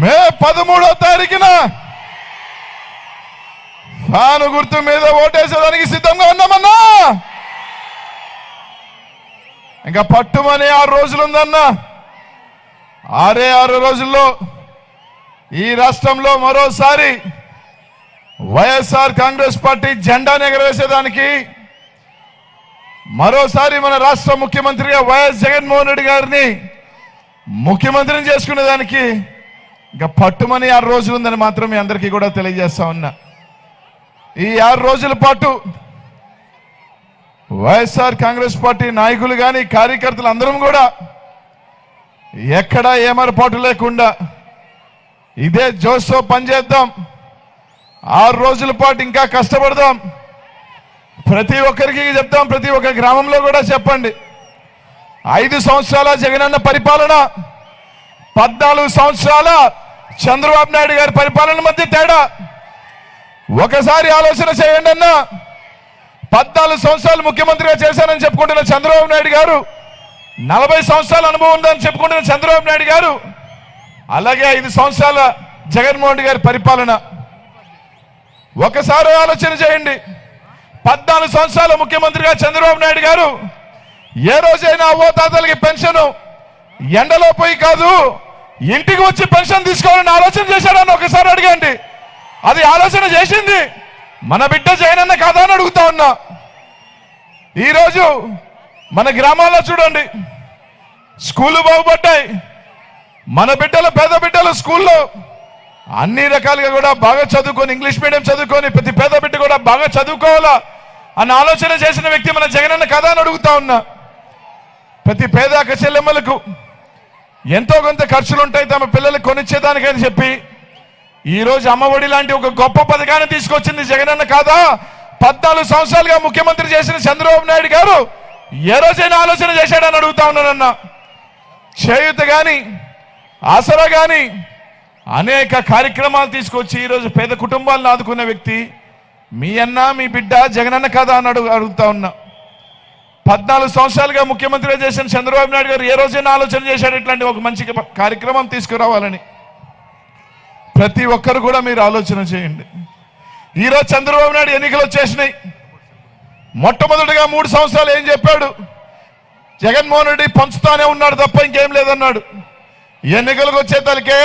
మే 13వ తారీఖున ఫ్యాను గుర్తు మీద ఓటేసేదానికి సిద్ధంగా ఉన్నామన్నా. ఇంకా పట్టుమని 6 రోజులుందన్నా. 6 రోజుల్లో ఈ రాష్ట్రంలో మరోసారి వైఎస్ఆర్ కాంగ్రెస్ పార్టీ జెండాను ఎగరవేసేదానికి, మరోసారి మన రాష్ట్ర ముఖ్యమంత్రిగా వైఎస్ జగన్మోహన్ రెడ్డి గారిని ముఖ్యమంత్రిని చేసుకునేదానికి ఇంకా పట్టుమని 6 రోజులు ఉందని మాత్రం మీ అందరికీ కూడా తెలియజేస్తా ఉన్నా. ఈ 6 రోజుల పాటు వైఎస్ఆర్ కాంగ్రెస్ పార్టీ నాయకులు కానీ కార్యకర్తలు అందరం కూడా ఎక్కడా ఏమరపాటు లేకుండా ఇదే జోష్తో పనిచేద్దాం. 6 రోజుల పాటు ఇంకా కష్టపడదాం. ప్రతి ఒక్కరికి చెప్తాం, ప్రతి ఒక్క గ్రామంలో కూడా చెప్పండి. 5 సంవత్సరాల జగనన్న పరిపాలన, 14 సంవత్సరాల చంద్రబాబు నాయుడు గారి పరిపాలన మధ్య తేడా ఒకసారి ఆలోచన చేయండి అన్న. 14 సంవత్సరాలు ముఖ్యమంత్రిగా చేశానని చెప్పుకుంటున్న చంద్రబాబు నాయుడు గారు, 40 సంవత్సరాల అనుభవం ఉందని చెప్పుకుంటున్న చంద్రబాబు నాయుడు గారు, అలాగే 5 సంవత్సరాల జగన్మోహన్ రెడ్డి గారి పరిపాలన ఒకసారి ఆలోచన చేయండి. 14 సంవత్సరాల ముఖ్యమంత్రిగా చంద్రబాబు నాయుడు గారు ఏ రోజైనా ఓతాతలకి పెన్షన్ ఎండలో పోయి కాదు, ఇంటికి వచ్చి పెన్షన్ తీసుకోవాలని ఆలోచన చేశాడని ఒకసారి అడగండి. అది ఆలోచన చేసింది మన బిడ్డ జగనన్న కాదా అని అడుగుతా ఉన్నా. ఈరోజు మన గ్రామాల్లో చూడండి, స్కూళ్ళు బాగుపడ్డాయి. మన బిడ్డలు, పేద బిడ్డలు స్కూల్లో అన్ని రకాలుగా కూడా బాగా చదువుకొని, ఇంగ్లీష్ మీడియం చదువుకొని ప్రతి పేద బిడ్డ కూడా బాగా చదువుకోవాలా అన్న ఆలోచన చేసిన వ్యక్తి మన జగనన్న కదా అని అడుగుతా ఉన్నా. ప్రతి పేద అక్క చెల్లెమ్మలకు ఎంతో కొంత ఖర్చులు ఉంటాయి తమ పిల్లలకు కొనిచ్చేదానికని చెప్పి ఈరోజు అమ్మఒడి లాంటి ఒక గొప్ప పథకాన్ని తీసుకొచ్చింది జగనన్న కాదా? 14 సంవత్సరాలుగా ముఖ్యమంత్రి చేసిన చంద్రబాబు నాయుడు గారు ఏ రోజైనా ఆలోచన చేశాడని అడుగుతా ఉన్నానన్న. చేయూత కానీ, ఆసరా కానీ అనేక కార్యక్రమాలు తీసుకొచ్చి ఈరోజు పేద కుటుంబాలను ఆదుకున్న వ్యక్తి మీ అన్న, మీ బిడ్డ జగనన్న కాదా అని అడుగుతా ఉన్నా. 14 సంవత్సరాలుగా ముఖ్యమంత్రిగా చేసిన చంద్రబాబు నాయుడు గారు ఏ రోజైనా ఆలోచన చేశాడు ఇట్లాంటి ఒక మంచి కార్యక్రమం తీసుకురావాలని? ప్రతి ఒక్కరు కూడా మీరు ఆలోచన చేయండి. ఈరోజు చంద్రబాబు నాయుడు ఎన్నికలు వచ్చేసినాయి. మొట్టమొదటిగా 3 సంవత్సరాలు ఏం చెప్పాడు? జగన్మోహన్ రెడ్డి పంచుతానే ఉన్నాడు తప్ప ఇంకేం లేదన్నాడు. ఎన్నికలకు వచ్చేతలకే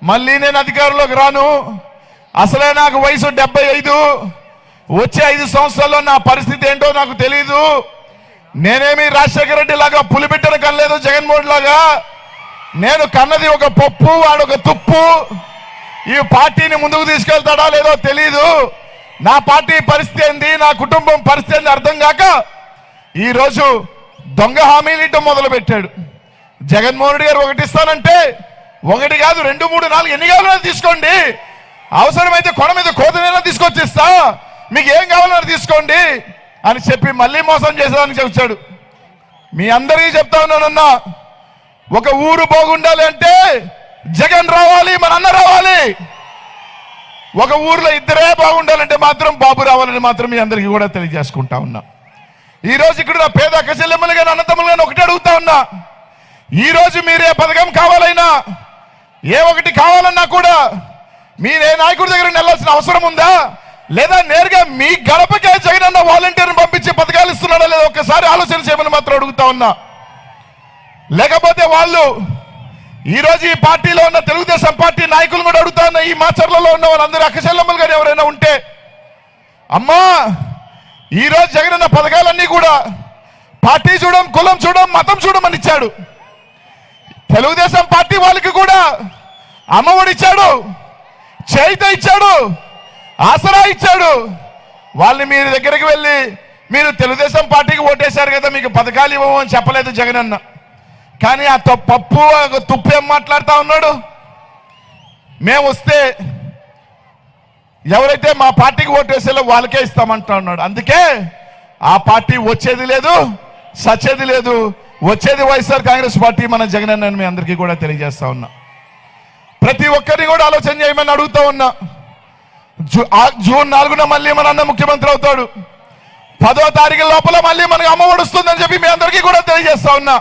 మళ్ళీ నేను అధికారంలోకి రాను, అసలే నాకు వయసు 75, వచ్చే 5 సంవత్సరాల్లో నా పరిస్థితి ఏంటో నాకు తెలీదు, నేనేమి రాజశేఖర రెడ్డి లాగా పులిబిడ్డను కనలేదు, జగన్మోహన్ లాగా నేను కన్నది ఒక పప్పు, వాడొక తుప్పు, ఈ పార్టీని ముందుకు తీసుకెళ్తాడా లేదో తెలీదు, నా పార్టీ పరిస్థితి ఏంది, నా కుటుంబం పరిస్థితి ఏంది అర్థం కాక ఈరోజు దొంగ హామీలు ఇవ్వడం మొదలు పెట్టాడు. జగన్మోహన్ రెడ్డి గారు ఒకటి ఇస్తానంటే 1 కాదు 2, 3, 4 ఎన్ని కావాలన్నా తీసుకోండి, అవసరమైతే కొడ మీద కోతనైనా తీసుకొచ్చి ఇస్తా, మీకు ఏం కావాలన్నా తీసుకోండి అని చెప్పి మళ్ళీ మోసం చేసేదానికి వచ్చాడు. మీ అందరికీ చెప్తా ఉన్నానన్నా, ఒక ఊరు బాగుండాలి అంటే జగన్ రావాలి, మన అన్న రావాలి. ఒక ఊర్లో ఇద్దరే బాగుండాలంటే మాత్రం బాబు రావాలని మాత్రం మీ అందరికీ కూడా తెలియజేసుకుంటా ఉన్నా. ఈరోజు ఇక్కడ నా పేద అక్క చెల్లెమ్మలు కానీ అన్నతమ్ములు కానీ ఒకటి అడుగుతా ఉన్నా, ఈరోజు మీరే పథకం కావాలైనా, ఏ ఒకటి కావాలన్నా కూడా మీరే నాయకుడి దగ్గర వెళ్ళాల్సిన అవసరం ఉందా? లేదా నేరుగా మీ గడపకే జగనన్న వాలంటీర్ని పంపించి పథకాలు ఇస్తున్నాడా లేదా ఒక్కసారి ఆలోచన చేయమని మాత్రం అడుగుతా ఉన్నా. లేకపోతే వాళ్ళు ఈరోజు ఈ పార్టీలో ఉన్న తెలుగుదేశం పార్టీ నాయకులు కూడా అడుగుతా ఉన్నా, ఈ మాచర్లలో ఉన్న వాళ్ళందరూ అక్క చెల్లెమ్మలు కానీ ఎవరైనా ఉంటే, అమ్మా ఈరోజు జగనన్న పథకాలన్నీ కూడా పార్టీ చూడం, కులం చూడం, మతం చూడమని ఇచ్చాడు. తెలుగుదేశం పార్టీ వాళ్ళకి కూడా అమ్మఒడి ఇచ్చాడు, చేయిత ఇచ్చాడు, ఆసరా ఇచ్చాడు. వాళ్ళని మీరు దగ్గరికి వెళ్ళి మీరు తెలుగుదేశం పార్టీకి ఓటేశారు కదా, మీకు పథకాలు ఇవ్వమని చెప్పలేదు జగనన్న. కానీ ఆ పప్పు తుప్పు ఏం మాట్లాడుతూ ఉన్నాడు? మేము వస్తే ఎవరైతే మా పార్టీకి ఓటేసేలో వాళ్ళకే ఇస్తామంటా ఉన్నాడు. అందుకే ఆ పార్టీ వచ్చేది లేదు, సచ్చేది లేదు, వచ్చేది వైఎస్ఆర్ కాంగ్రెస్ పార్టీ, మన జగనన్న మీ అందరికీ కూడా తెలియజేస్తా ఉన్నా. ప్రతి ఒక్కరిని కూడా ఆలోచన చేయమని అడుగుతా ఉన్నా. జూన్ 4న మళ్ళీ మన అన్న ముఖ్యమంత్రి అవుతాడు. 10వ తారీఖు లోపల మళ్ళీ మనకు అమ్మఒడి వస్తుందని చెప్పి మీ అందరికీ కూడా తెలియజేస్తా ఉన్నా.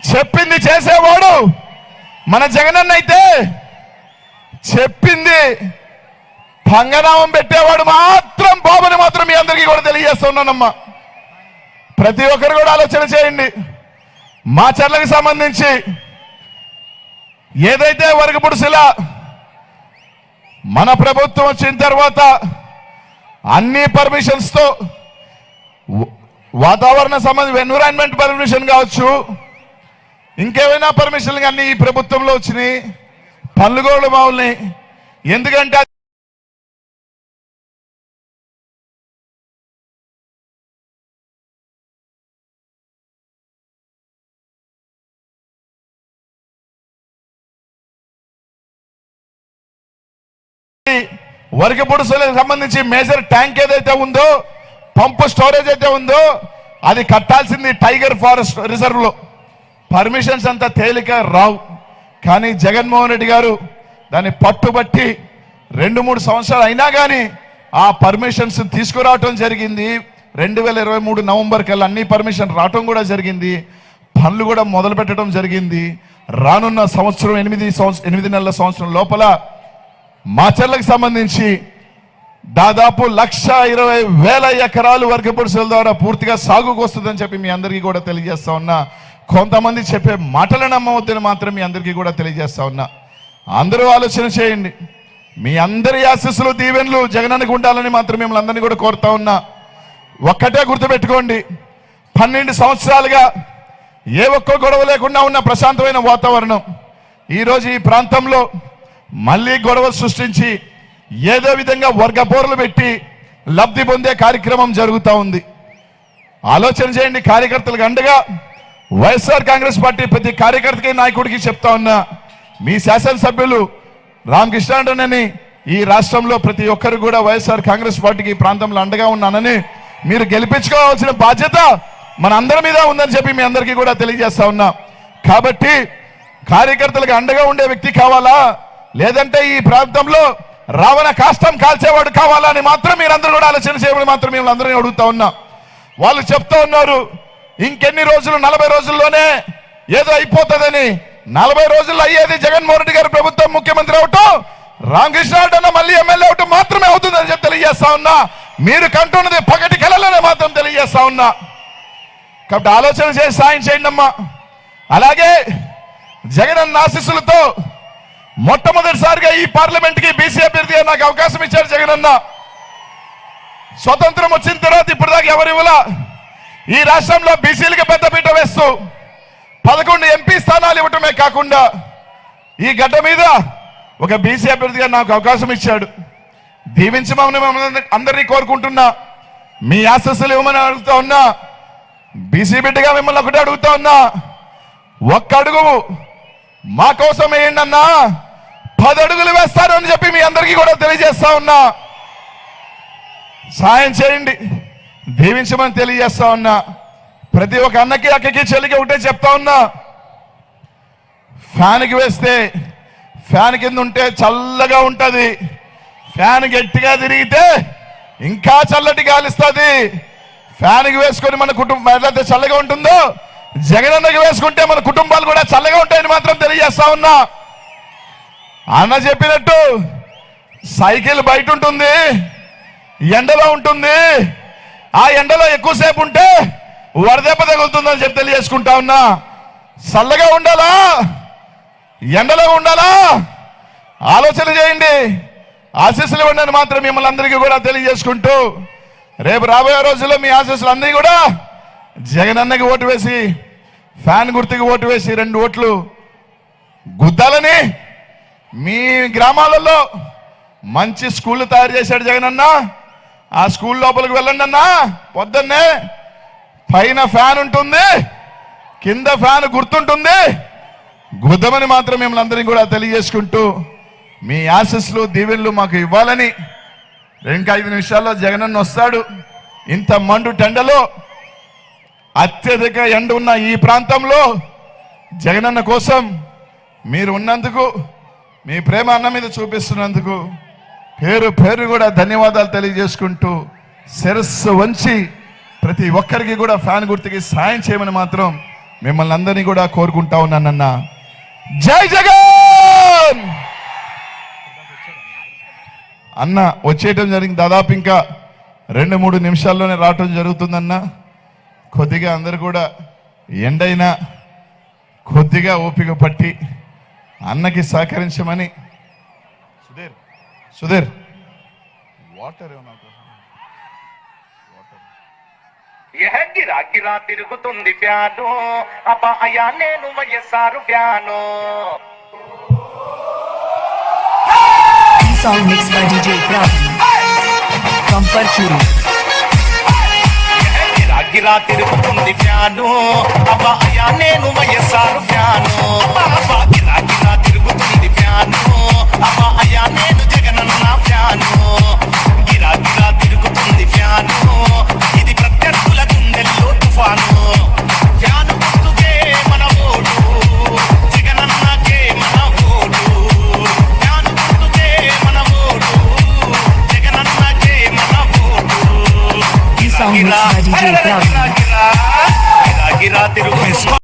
చెప్పింది చేసేవాడు మన జగనన్న అయితే చెప్పింది పంగనామం పెట్టేవాడు మాత్రం బాబుని మాత్రం మీ అందరికీ కూడా తెలియజేస్తున్నానమ్మా. ప్రతి ఒక్కరు కూడా ఆలోచన చేయండి. మా చర్లకు సంబంధించి ఏదైతే వరకపుడుసుల మన ప్రభుత్వం వచ్చిన తర్వాత అన్ని పర్మిషన్స్ తో వాతావరణ సంబంధించి ఎన్విరాన్మెంట్ పర్మిషన్ కావచ్చు, ఇంకేమైనా పర్మిషన్లు అన్ని ఈ ప్రభుత్వంలో వచ్చినాయి. పనుగోలు బావుల్ని ఎందుకంటే వరకపుడుసులకు సంబంధించి మేజర్ ట్యాంక్ ఏదైతే ఉందో, పంపు స్టోరేజ్ అయితే ఉందో అది కట్టాల్సింది టైగర్ ఫారెస్ట్ రిజర్వ్ లో. పర్మిషన్స్ అంతా తేలిక రావు. కానీ జగన్మోహన్ రెడ్డి గారు దాన్ని పట్టుబట్టి 2-3 సంవత్సరాలు అయినా కానీ ఆ పర్మిషన్స్ తీసుకురావటం జరిగింది. 2023 నవంబర్ కల్లా అన్ని పర్మిషన్ రావటం కూడా జరిగింది. పనులు కూడా మొదలు పెట్టడం జరిగింది. రానున్న సంవత్సరం 8 నెలల సంవత్సరం లోపల మాచర్లకు సంబంధించి దాదాపు 1,20,000 ఎకరాలు వరకపుడుసుల ద్వారా పూర్తిగా సాగుకు వస్తుందని చెప్పి మీ అందరికీ కూడా తెలియజేస్తా ఉన్నా. కొంతమంది చెప్పే మాటలను నమ్మవద్దని మాత్రం మీ అందరికీ కూడా తెలియజేస్తా ఉన్నా. అందరూ ఆలోచన చేయండి. మీ అందరి ఆశీస్సులు దీవెనలు జగనన్నకు ఉండాలని మాత్రం మిమ్మల్ని అందరినీ కూడా కోరుతా ఉన్నా. ఒక్కటే గుర్తుపెట్టుకోండి, 12 సంవత్సరాలుగా ఏ ఒక్క గొడవ లేకుండా ఉన్న ప్రశాంతమైన వాతావరణం ఈరోజు ఈ ప్రాంతంలో మళ్ళీ గొడవ సృష్టించి ఏదో విధంగా వర్గ పోర్లు పెట్టి లబ్ధి పొందే కార్యక్రమం జరుగుతూ ఉంది. ఆలోచన చేయండి. కార్యకర్తలకు అండగా వైఎస్ఆర్ కాంగ్రెస్ పార్టీ ప్రతి కార్యకర్తకి నాయకుడికి చెప్తా ఉన్నా, మీ శాసనసభ్యులు రామకృష్ణారెడ్డి ఈ రాష్ట్రంలో ప్రతి ఒక్కరు కూడా వైఎస్ఆర్ కాంగ్రెస్ పార్టీకి ఈ ప్రాంతంలో అండగా ఉన్నానని మీరు గెలిపించుకోవాల్సిన బాధ్యత మన అందరి మీద ఉందని చెప్పి మీ అందరికీ కూడా తెలియజేస్తా ఉన్నా. కాబట్టి కార్యకర్తలకు అండగా ఉండే వ్యక్తి కావాలా, లేదంటే ఈ ప్రాంతంలో రావణ కాష్టం కాల్చేవాడు కావాలా అని మాత్రం మీరందరూ కూడా ఆలోచన చేయమని మాత్రం మిమ్మల్ని అందరినీ అడుగుతా ఉన్నా. వాళ్ళు చెప్తా ఉన్నారు ఇంకెన్ని రోజులు, 40 రోజుల్లోనే ఏదో అయిపోతుందని. 40 రోజుల్లో అయ్యేది జగన్మోహన్ రెడ్డి గారు ప్రభుత్వం ముఖ్యమంత్రి అవటం, రామకృష్ణారెడ్డి అన్న మళ్ళీ ఎమ్మెల్యే అవటం మాత్రమే అవుతుందని చెప్పి తెలియజేస్తా ఉన్నా. మీరు కంటున్నది పగటి కలలోనే మాత్రం తెలియజేస్తా ఉన్నా. కాబట్టి ఆలోచన చేసి సాయం చేయండి అమ్మా. అలాగే జగనన్న ఆశీస్సులతో మొట్టమొదటిసారిగా ఈ పార్లమెంట్ కి బీసీ అభ్యర్థిగా నాకు అవకాశం ఇచ్చారు జగనన్న. స్వతంత్రం వచ్చిన తర్వాత ఇప్పుడు దాకా ఎవరు ఇవ్వలా. ఈ రాష్ట్రంలో బీసీలకు పెద్దపీట వేస్తూ 11 ఎంపీ స్థానాలు ఇవ్వటమే కాకుండా ఈ గడ్డ మీద ఒక బీసీ అభ్యర్థిగా నాకు అవకాశం ఇచ్చాడు. దీవించమని అందరినీ కోరుకుంటున్నా. మీ ఆశస్సులు ఇవ్వమని అడుగుతా ఉన్నా. బీసీ బిడ్డగా మిమ్మల్ని ఒకటే అడుగుతా ఉన్నా, ఒక్క అడుగు మా కోసం వేయండి అన్నా, 10 అడుగులు వేస్తారు అని చెప్పి మీ అందరికీ కూడా తెలియజేస్తా ఉన్నా. సాయం చేయండి, దీవించమని తెలియజేస్తా ఉన్నా. ప్రతి ఒక్క అన్నకి అక్కకి చెల్లికి ఒకటే చెప్తా ఉన్నా, ఫ్యాన్కి వేస్తే ఫ్యాన్ కింద ఉంటే చల్లగా ఉంటది, ఫ్యాన్ గట్టిగా తిరిగితే ఇంకా చల్లటి గాలిస్తుంది. ఫ్యాన్కి వేసుకొని మన కుటుంబం ఎట్లయితే చల్లగా ఉంటుందో జగనన్నకి వేసుకుంటే మన కుటుంబాలు కూడా చల్లగా ఉంటాయని మాత్రం తెలియజేస్తా ఉన్నా. అన్న చెప్పినట్టు సైకిల్ బయట ఉంటుంది, ఎండలో ఉంటుంది. ఆ ఎండలో ఎక్కువసేపు ఉంటే వడదెబ్బ తగులుతుందని చెప్పి తెలియజేసుకుంటా ఉన్నా. చల్లగా ఉండాలా, ఎండలో ఉండాలా, ఆలోచన చేయండి. ఆశీస్సులు ఇవ్వండి మాత్రం మిమ్మల్ని అందరికీ కూడా తెలియజేసుకుంటూ, రేపు రాబోయే రోజుల్లో మీ ఆశీస్సులు అందరికీ కూడా జగనన్నకి ఓటు వేసి, ఫ్యాన్ గుర్తుకి ఓటు వేసి 2 ఓట్లు గుద్దాలని, మీ గ్రామాలలో మంచి స్కూళ్ళు తయారు చేశాడు జగనన్న. ఆ స్కూల్ లోపలికి వెళ్ళండి అన్నా. పొద్దున్నే పైన ఫ్యాన్ ఉంటుంది, కింద ఫ్యాన్ గుర్తుంటుంది, గుద్దమని మాత్రం మిమ్మల్ని అందరినీ కూడా తెలియజేసుకుంటూ, మీ ఆశీస్సులు దీవెనలు మాకు ఇవ్వాలని. ఇంకా 5 నిమిషాల్లో జగనన్న వస్తాడు. ఇంత మండు టెండలో అత్యధిక ఎండ ఉన్న ఈ ప్రాంతంలో జగనన్న కోసం మీరు ఉన్నందుకు, మీ ప్రేమ అన్న మీద చూపిస్తున్నందుకు పేరు పేరు కూడా ధన్యవాదాలు తెలియజేసుకుంటూ, శిరస్సు వంచి ప్రతి ఒక్కరికి కూడా ఫ్యాన్ గుర్తుకి సాయం చేయమని మాత్రం మిమ్మల్ని అందరినీ కూడా కోరుకుంటా ఉన్నానన్న. జై జగన్ అన్న వచ్చేయటం జరిగింది. దాదాపు ఇంకా 2-3 నిమిషాల్లోనే రావటం జరుగుతుందన్న. కొద్దిగా అందరు కూడా ఎండైనా కొద్దిగా ఓపిక పట్టి అన్నకి సహకరించమని. సుధీర్ వాటర్ గిరా గిరా తిరుగుతుంది ఫ్యాను అబ్బా అయ్యా నేను YSR fan. Song mixed by DJ Praveen from Parchuri. గిరా గిరా తిరుగుతుంది ఫ్యాను అబ్బా అయ్యా నేను వైఎస్ఆర్ ఫ్యాను. అబ్బా గిరా గిరా తిరుగుతుంది ఫ్యాను అబ్బా అయ్యా నేను జగనన్న ఫ్యాను. గిరా గిరా తిరుగుతుంది ఫ్యాను ఇది ప్రత్యర్థుల గుండెల్లో తుఫాను. ఫ్యాను గుర్తుకే మన ఓటు జగనన్నకే మన ఓటు. ఫ్యాను గుర్తుకే మన ఓటు జగనన్నకే మన vote. Song mixed by DJ Praveen. గిరా తిరుగు